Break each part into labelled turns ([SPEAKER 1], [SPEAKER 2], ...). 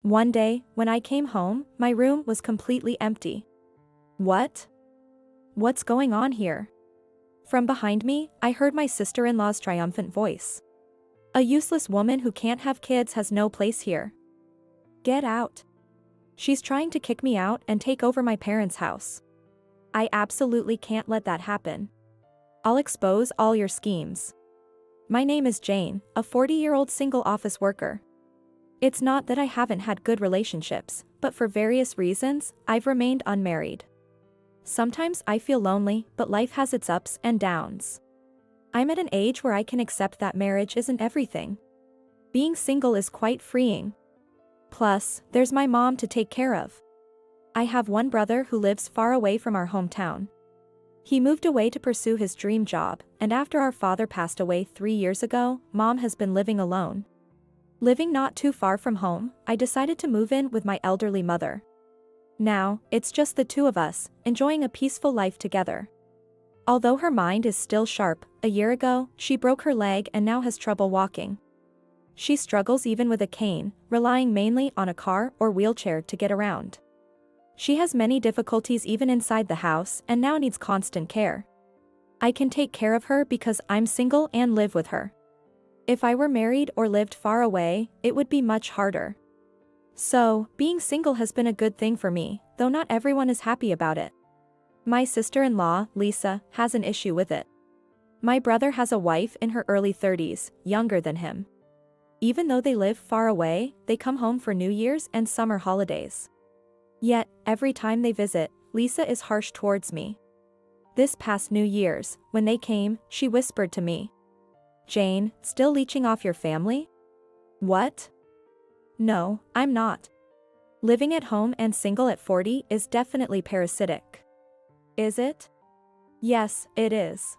[SPEAKER 1] One day, when I came home, my room was completely empty. What? What's going on here? From behind me, I heard my sister-in-law's triumphant voice. A useless woman who can't have kids has no place here. Get out. She's trying to kick me out and take over my parents' house. I absolutely can't let that happen. I'll expose all your schemes. My name is Jane, a 40-year-old single office worker. It's not that I haven't had good relationships, but for various reasons, I've remained unmarried. Sometimes I feel lonely, but life has its ups and downs. I'm at an age where I can accept that marriage isn't everything. Being single is quite freeing. Plus, there's my mom to take care of. I have one brother who lives far away from our hometown. He moved away to pursue his dream job, and after our father passed away 3 years ago, Mom has been living alone. Living not too far from home, I decided to move in with my elderly mother. Now, it's just the two of us, enjoying a peaceful life together. Although her mind is still sharp, a year ago, she broke her leg and now has trouble walking. She struggles even with a cane, relying mainly on a car or wheelchair to get around. She has many difficulties even inside the house and now needs constant care. I can take care of her because I'm single and live with her. If I were married or lived far away, it would be much harder. So, being single has been a good thing for me, though not everyone is happy about it. My sister-in-law, Lisa, has an issue with it. My brother has a wife in her early 30s, younger than him. Even though they live far away, they come home for New Year's and summer holidays. Yet, every time they visit, Lisa is harsh towards me. This past New Year's, when they came, she whispered to me, "Jane, still leeching off your family?" What? No, I'm not. Living at home and single at 40 is definitely parasitic. Is it? Yes, it is.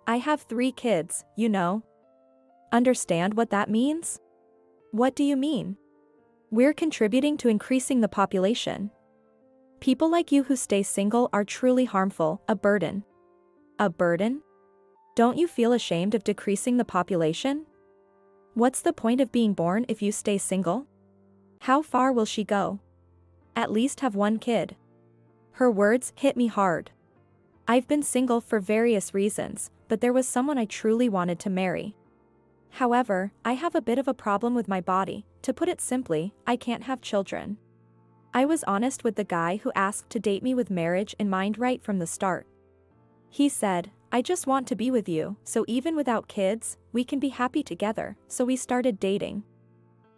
[SPEAKER 1] I have 3 kids, you know. Understand what that means? What do you mean? We're contributing to increasing the population. People like you who stay single are truly harmful, a burden. A burden? Don't you feel ashamed of decreasing the population? What's the point of being born if you stay single? How far will she go? At least have 1 kid. Her words hit me hard. I've been single for various reasons, but there was someone I truly wanted to marry. However, I have a bit of a problem with my body. To put it simply, I can't have children. I was honest with the guy who asked to date me with marriage in mind right from the start. He said, "I just want to be with you, so even without kids, we can be happy together," so we started dating.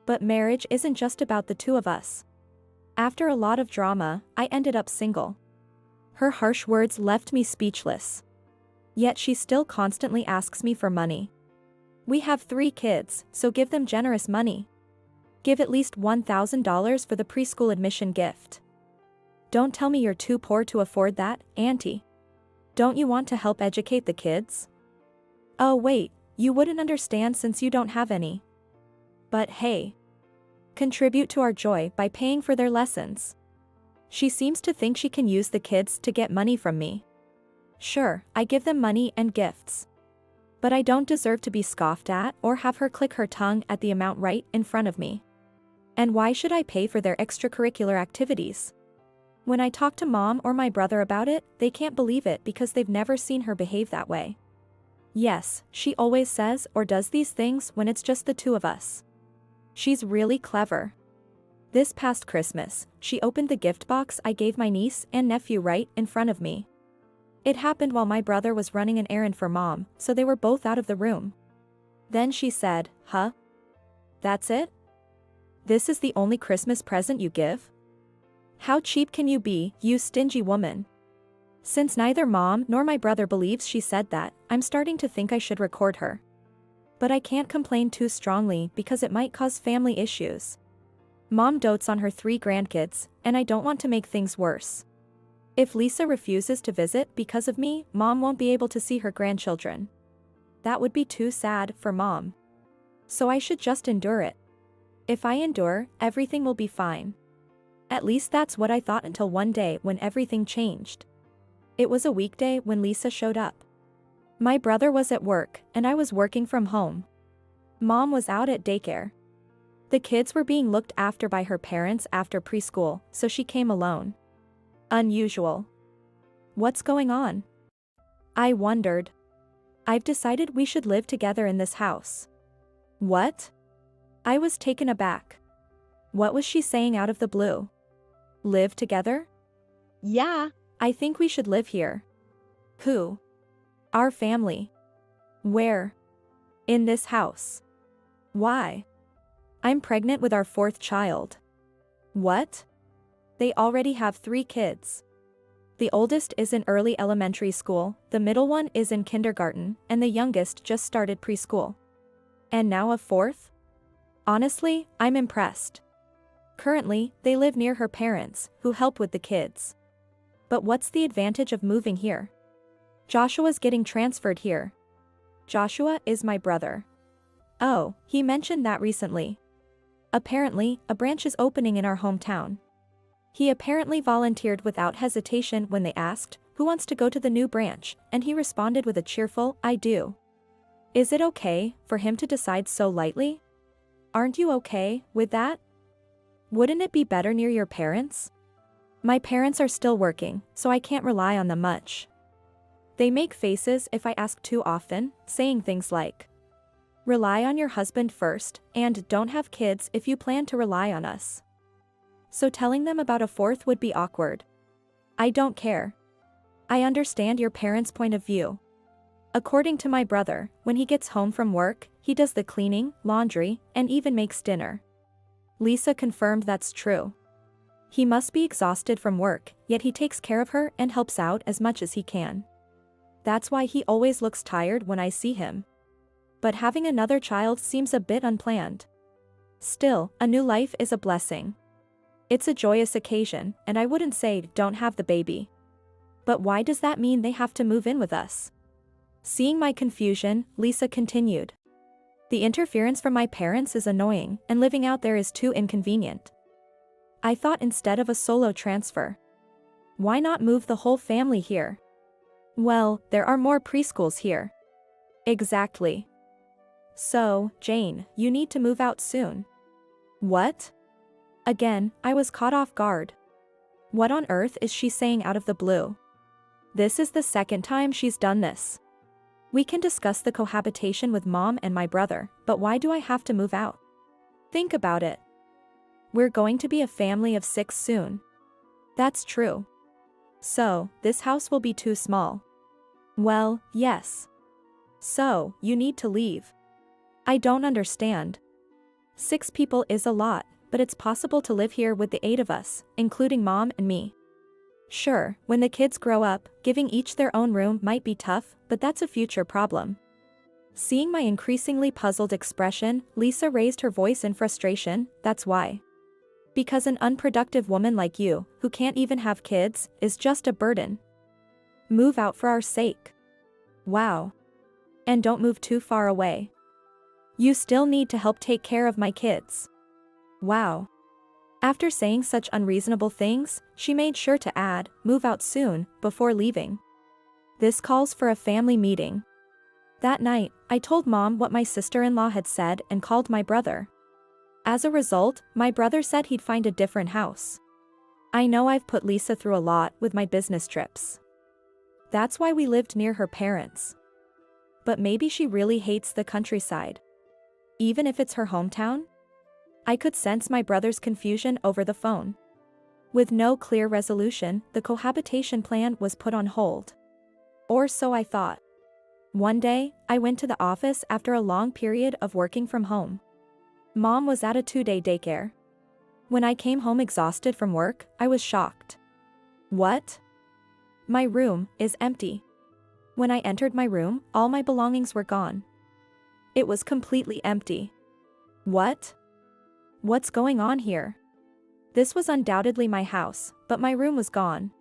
[SPEAKER 1] But marriage isn't just about the two of us. After a lot of drama, I ended up single. Her harsh words left me speechless. Yet she still constantly asks me for money. We have 3 kids, so give them generous money. Give at least $1,000 for the preschool admission gift. Don't tell me you're too poor to afford that, Auntie. Don't you want to help educate the kids? Oh wait, you wouldn't understand since you don't have any. But hey. Contribute to our joy by paying for their lessons. She seems to think she can use the kids to get money from me. Sure, I give them money and gifts. But I don't deserve to be scoffed at or have her click her tongue at the amount right in front of me. And why should I pay for their extracurricular activities? When I talk to Mom or my brother about it, they can't believe it because they've never seen her behave that way. Yes, she always says or does these things when it's just the two of us. She's really clever. This past Christmas, she opened the gift box I gave my niece and nephew right in front of me. It happened while my brother was running an errand for Mom, so they were both out of the room. Then she said, "Huh? That's it? This is the only Christmas present you give? How cheap can you be, you stingy woman?" Since neither Mom nor my brother believes she said that, I'm starting to think I should record her. But I can't complain too strongly because it might cause family issues. Mom dotes on her 3 grandkids, and I don't want to make things worse. If Lisa refuses to visit because of me, Mom won't be able to see her grandchildren. That would be too sad for Mom. So I should just endure it. If I endure, everything will be fine. At least that's what I thought until one day when everything changed. It was a weekday when Lisa showed up. My brother was at work, and I was working from home. Mom was out at daycare. The kids were being looked after by her parents after preschool, so she came alone. Unusual. What's going on? I wondered. I've decided we should live together in this house. What? I was taken aback. What was she saying out of the blue? Live together? Yeah, I think we should live here. Who? Our family. Where? In this house. Why? I'm pregnant with our 4th child. What? They already have 3 kids. The oldest is in early elementary school, the middle one is in kindergarten, and the youngest just started preschool. And now a 4th? Honestly, I'm impressed. Currently, they live near her parents, who help with the kids. But what's the advantage of moving here? Joshua's getting transferred here. Joshua is my brother. Oh, he mentioned that recently. Apparently, a branch is opening in our hometown. He apparently volunteered without hesitation when they asked, who wants to go to the new branch, and he responded with a cheerful, I do. Is it okay for him to decide so lightly? Aren't you okay with that? Wouldn't it be better near your parents? My parents are still working, so I can't rely on them much. They make faces if I ask too often, saying things like, rely on your husband first, and don't have kids if you plan to rely on us. So telling them about a 4th would be awkward. I don't care. I understand your parents' point of view. According to my brother, when he gets home from work, he does the cleaning, laundry, and even makes dinner. Lisa confirmed that's true. He must be exhausted from work, yet he takes care of her and helps out as much as he can. That's why he always looks tired when I see him. But having another child seems a bit unplanned. Still, a new life is a blessing. It's a joyous occasion, and I wouldn't say don't have the baby. But why does that mean they have to move in with us? Seeing my confusion, Lisa continued. The interference from my parents is annoying, and living out there is too inconvenient. I thought instead of a solo transfer. Why not move the whole family here? Well, there are more preschools here. Exactly. So, Jane, you need to move out soon. What? Again, I was caught off guard. What on earth is she saying out of the blue? This is the 2nd time she's done this. We can discuss the cohabitation with mom and my brother, but why do I have to move out? Think about it. We're going to be a family of 6 soon. That's true. So, this house will be too small. Well, yes. So, you need to leave. I don't understand. 6 people is a lot, but it's possible to live here with the 8 of us, including mom and me. Sure, when the kids grow up, giving each their own room might be tough, but that's a future problem. Seeing my increasingly puzzled expression, Lisa raised her voice in frustration, that's why. Because an unproductive woman like you, who can't even have kids, is just a burden. Move out for our sake. Wow. And don't move too far away. You still need to help take care of my kids. Wow. After saying such unreasonable things, she made sure to add, move out soon, before leaving. This calls for a family meeting. That night, I told mom what my sister-in-law had said and called my brother. As a result, my brother said he'd find a different house. I know I've put Lisa through a lot with my business trips. That's why we lived near her parents. But maybe she really hates the countryside. Even if it's her hometown? I could sense my brother's confusion over the phone. With no clear resolution, the cohabitation plan was put on hold. Or so I thought. One day, I went to the office after a long period of working from home. Mom was at a 2-day daycare. When I came home exhausted from work, I was shocked. What? My room is empty. When I entered my room, all my belongings were gone. It was completely empty. What? What's going on here? This was undoubtedly my house, but my room was gone.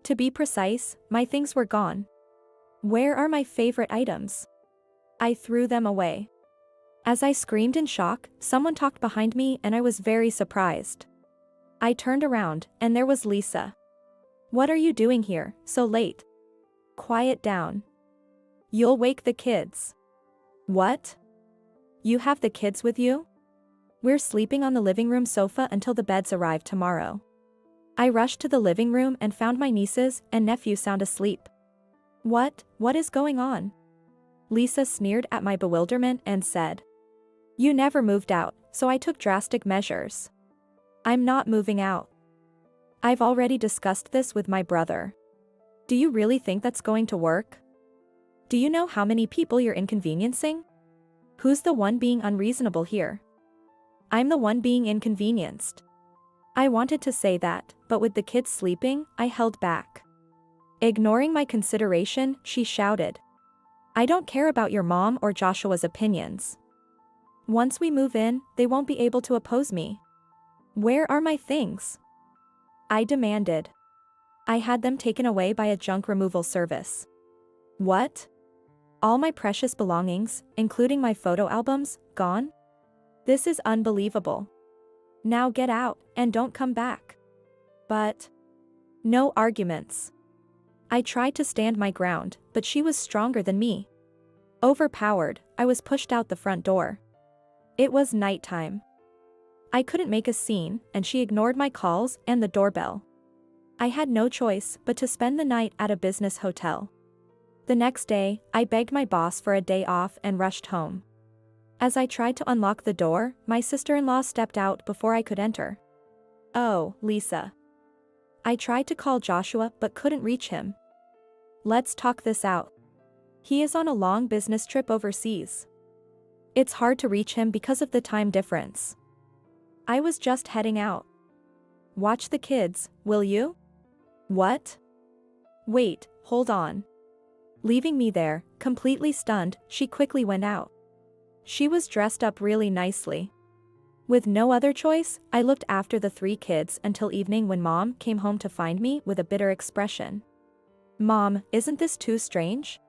[SPEAKER 1] To be precise, my things were gone. Where are my favorite items? I threw them away. As I screamed in shock, someone talked behind me and I was very surprised. I turned around, and there was Lisa. What are you doing here, so late? Quiet down. You'll wake the kids. What? You have the kids with you? We're sleeping on the living room sofa until the beds arrive tomorrow. I rushed to the living room and found my nieces and nephew sound asleep. What is going on? Lisa sneered at my bewilderment and said. You never moved out, so I took drastic measures. I'm not moving out. I've already discussed this with my brother. Do you really think that's going to work? Do you know how many people you're inconveniencing? Who's the one being unreasonable here? I'm the one being inconvenienced. I wanted to say that, but with the kids sleeping, I held back. Ignoring my consideration, she shouted. I don't care about your mom or Joshua's opinions. Once we move in, they won't be able to oppose me. Where are my things? I demanded. I had them taken away by a junk removal service. What? All my precious belongings, including my photo albums, gone? This is unbelievable. Now get out, and don't come back. But no arguments. I tried to stand my ground, but she was stronger than me. Overpowered, I was pushed out the front door. It was nighttime. I couldn't make a scene, and she ignored my calls and the doorbell. I had no choice but to spend the night at a business hotel. The next day, I begged my boss for a day off and rushed home. As I tried to unlock the door, my sister-in-law stepped out before I could enter. Oh, Lisa. I tried to call Joshua but couldn't reach him. Let's talk this out. He is on a long business trip overseas. It's hard to reach him because of the time difference. I was just heading out. Watch the kids, will you? What? Wait, hold on. Leaving me there, completely stunned, she quickly went out. She was dressed up really nicely. With no other choice, I looked after the 3 kids until evening when Mom came home to find me with a bitter expression. Mom, isn't this too strange?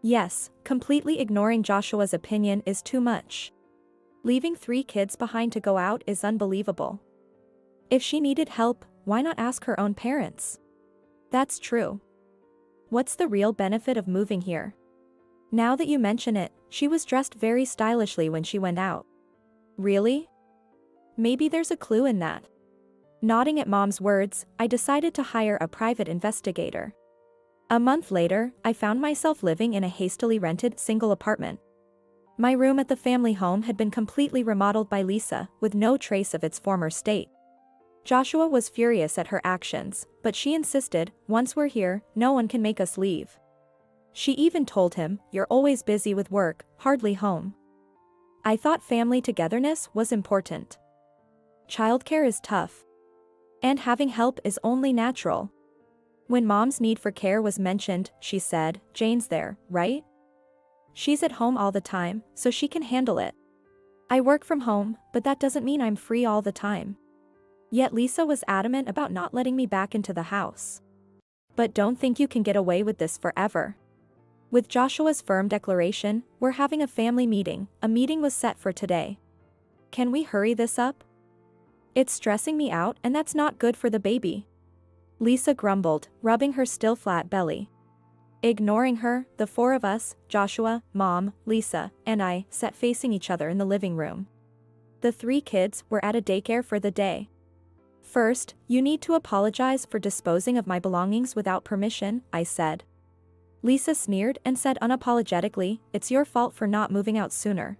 [SPEAKER 1] Yes, completely ignoring Joshua's opinion is too much. Leaving 3 kids behind to go out is unbelievable. If she needed help, why not ask her own parents? That's true. What's the real benefit of moving here? Now that you mention it, she was dressed very stylishly when she went out. Really? Maybe there's a clue in that. Nodding at Mom's words, I decided to hire a private investigator. A month later, I found myself living in a hastily rented single apartment. My room at the family home had been completely remodeled by Lisa, with no trace of its former state. Joshua was furious at her actions, but she insisted, once we're here, no one can make us leave. She even told him, you're always busy with work, hardly home. I thought family togetherness was important. Childcare is tough. And having help is only natural. When Mom's need for care was mentioned, she said, Jane's there, right? She's at home all the time, so she can handle it. I work from home, but that doesn't mean I'm free all the time. Yet Lisa was adamant about not letting me back into the house. But don't think you can get away with this forever. With Joshua's firm declaration, we're having a family meeting. A meeting was set for today. Can we hurry this up? It's stressing me out and that's not good for the baby. Lisa grumbled, rubbing her still flat belly. Ignoring her, the 4 of us, Joshua, Mom, Lisa, and I, sat facing each other in the living room. The 3 kids were at a daycare for the day. First, you need to apologize for disposing of my belongings without permission, I said. Lisa sneered and said unapologetically, it's your fault for not moving out sooner.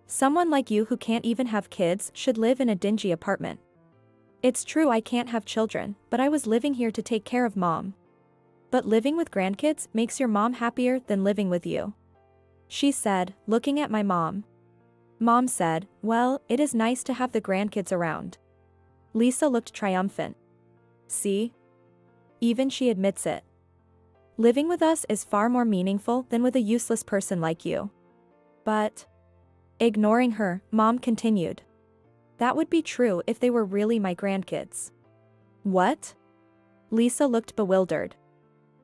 [SPEAKER 1] Someone like you who can't even have kids should live in a dingy apartment. It's true I can't have children, but I was living here to take care of Mom. But living with grandkids makes your mom happier than living with you. She said, looking at my mom. Mom said, well, it is nice to have the grandkids around. Lisa looked triumphant. See? Even she admits it. Living with us is far more meaningful than with a useless person like you. But, ignoring her, Mom continued. That would be true if they were really my grandkids. What? Lisa looked bewildered.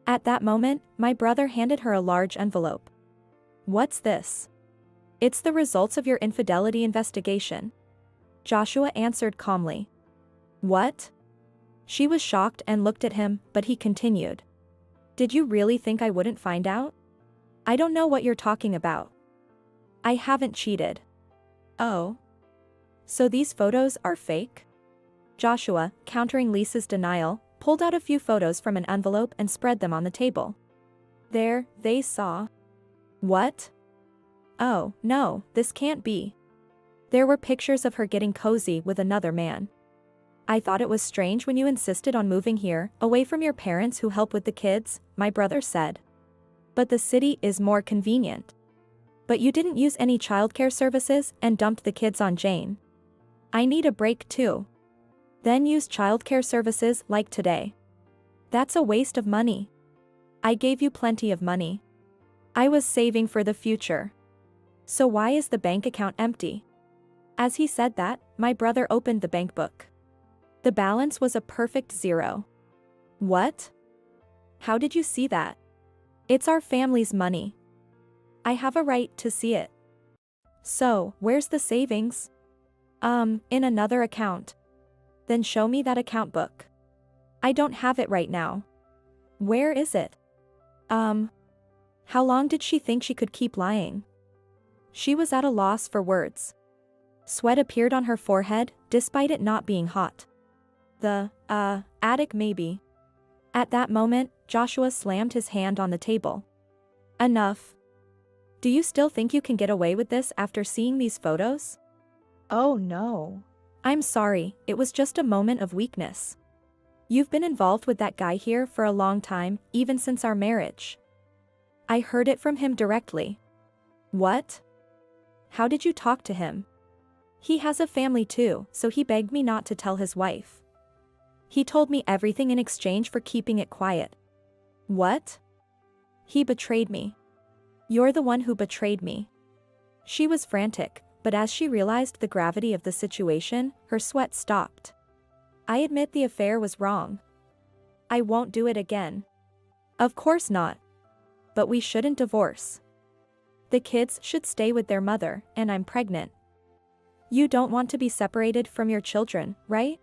[SPEAKER 1] At that moment, my brother handed her a large envelope. What's this? It's the results of your infidelity investigation. Joshua answered calmly. What? She was shocked and looked at him, but he continued. Did you really think I wouldn't find out? I don't know what you're talking about. I haven't cheated. Oh. So these photos are fake? Joshua, countering Lisa's denial, pulled out a few photos from an envelope and spread them on the table. There, they saw. What? Oh, no, this can't be. There were pictures of her getting cozy with another man. I thought it was strange when you insisted on moving here, away from your parents who help with the kids, my brother said. But the city is more convenient. But you didn't use any childcare services and dumped the kids on Jane. I need a break too. Then use childcare services like today. That's a waste of money. I gave you plenty of money. I was saving for the future. So why is the bank account empty? As he said that, my brother opened the bank book. The balance was a perfect 0. What? How did you see that? It's our family's money. I have a right to see it. So, where's the savings? In another account. Then show me that account book. I don't have it right now. Where is it? How long did she think she could keep lying? She was at a loss for words. Sweat appeared on her forehead, despite it not being hot. The attic maybe. At that moment, Joshua slammed his hand on the table. Enough. Do you still think you can get away with this after seeing these photos? Oh no. I'm sorry, it was just a moment of weakness. You've been involved with that guy here for a long time, even since our marriage. I heard it from him directly. What? How did you talk to him? He has a family too, so he begged me not to tell his wife. He told me everything in exchange for keeping it quiet. What? He betrayed me. You're the one who betrayed me. She was frantic, but as she realized the gravity of the situation, her sweat stopped. I admit the affair was wrong. I won't do it again. Of course not. But we shouldn't divorce. The kids should stay with their mother, and I'm pregnant. You don't want to be separated from your children, right?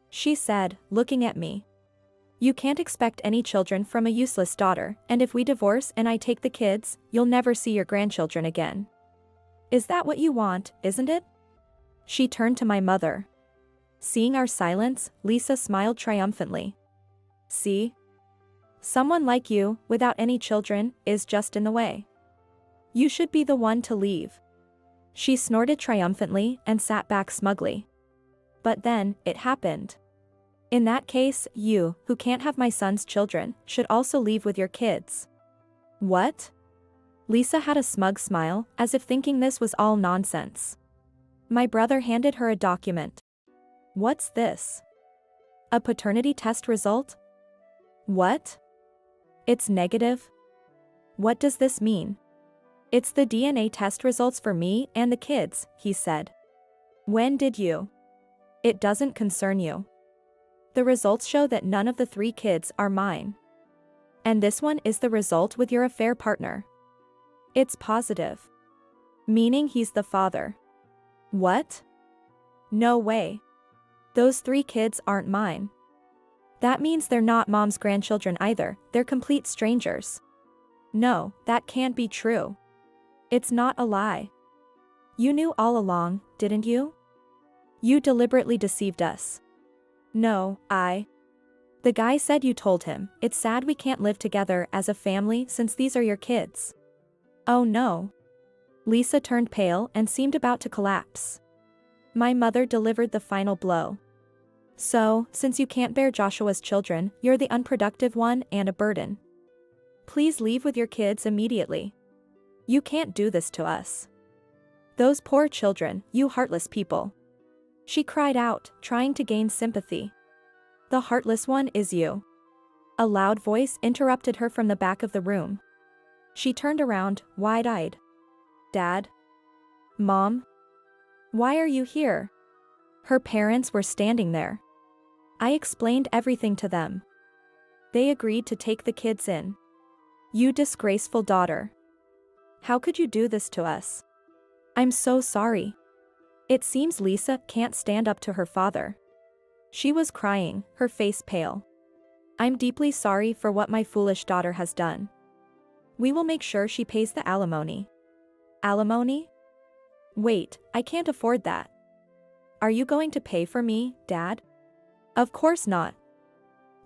[SPEAKER 1] She said, looking at me. You can't expect any children from a useless daughter, and if we divorce and I take the kids, you'll never see your grandchildren again. Is that what you want, isn't it? She turned to my mother. Seeing our silence, Lisa smiled triumphantly. See? Someone like you, without any children, is just in the way. You should be the one to leave. She snorted triumphantly and sat back smugly. But then, it happened. In that case, you, who can't have my son's children, should also leave with your kids. What? Lisa had a smug smile, as if thinking this was all nonsense. My brother handed her a document. What's this? A paternity test result? What? It's negative? What does this mean? It's the DNA test results for me and the kids, he said. When did you? It doesn't concern you. The results show that none of the 3 kids are mine. And this one is the result with your affair partner. It's positive. Meaning he's the father. What? No way. Those 3 kids aren't mine. That means they're not mom's grandchildren either, they're complete strangers. No, that can't be true. It's not a lie. You knew all along, didn't you? You deliberately deceived us. No, The guy said you told him, it's sad we can't live together as a family since these are your kids. Oh no. Lisa turned pale and seemed about to collapse. My mother delivered the final blow. So, since you can't bear Joshua's children, you're the unproductive one and a burden. Please leave with your kids immediately. You can't do this to us. Those poor children, you heartless people. She cried out, trying to gain sympathy. The heartless one is you. A loud voice interrupted her from the back of the room. She turned around, wide-eyed. Dad? Mom? Why are you here? Her parents were standing there. I explained everything to them. They agreed to take the kids in. You disgraceful daughter. How could you do this to us? I'm so sorry. It seems Lisa can't stand up to her father. She was crying, her face pale. I'm deeply sorry for what my foolish daughter has done. We will make sure she pays the alimony. Alimony? Wait, I can't afford that. Are you going to pay for me, Dad? Of course not.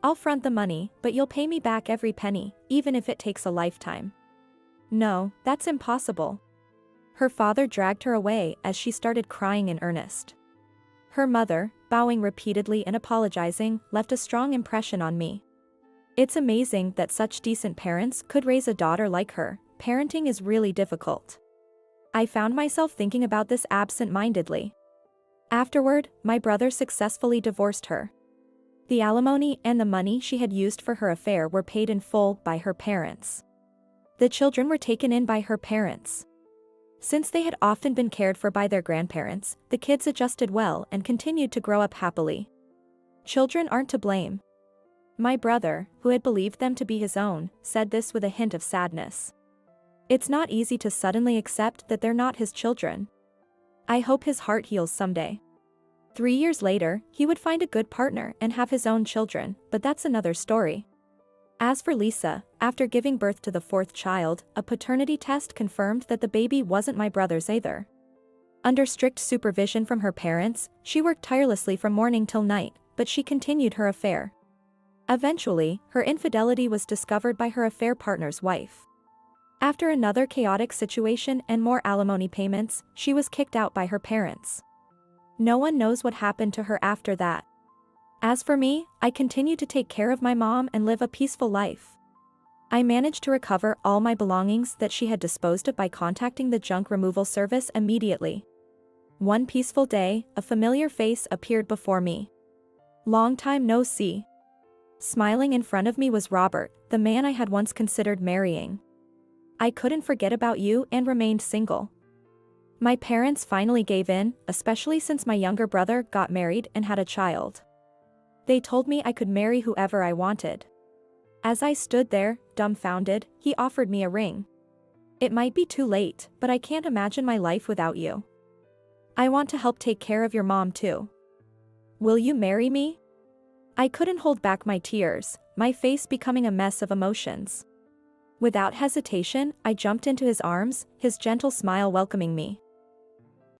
[SPEAKER 1] I'll front the money, but you'll pay me back every penny, even if it takes a lifetime. No, that's impossible. Her father dragged her away as she started crying in earnest. Her mother, bowing repeatedly and apologizing, left a strong impression on me. It's amazing that such decent parents could raise a daughter like her. Parenting is really difficult. I found myself thinking about this absent-mindedly. Afterward, my brother successfully divorced her. The alimony and the money she had used for her affair were paid in full by her parents. The children were taken in by her parents. Since they had often been cared for by their grandparents, the kids adjusted well and continued to grow up happily. Children aren't to blame. My brother, who had believed them to be his own, said this with a hint of sadness. It's not easy to suddenly accept that they're not his children. I hope his heart heals someday. 3 years later, he would find a good partner and have his own children, but that's another story. As for Lisa, after giving birth to the 4th child, a paternity test confirmed that the baby wasn't my brother's either. Under strict supervision from her parents, she worked tirelessly from morning till night, but she continued her affair. Eventually, her infidelity was discovered by her affair partner's wife. After another chaotic situation and more alimony payments, she was kicked out by her parents. No one knows what happened to her after that. As for me, I continued to take care of my mom and live a peaceful life. I managed to recover all my belongings that she had disposed of by contacting the junk removal service immediately. One peaceful day, a familiar face appeared before me. Long time no see. Smiling in front of me was Robert, the man I had once considered marrying. I couldn't forget about you and remained single. My parents finally gave in, especially since my younger brother got married and had a child. They told me I could marry whoever I wanted. As I stood there, dumbfounded, he offered me a ring. It might be too late, but I can't imagine my life without you. I want to help take care of your mom too. Will you marry me? I couldn't hold back my tears, my face becoming a mess of emotions. Without hesitation, I jumped into his arms, his gentle smile welcoming me.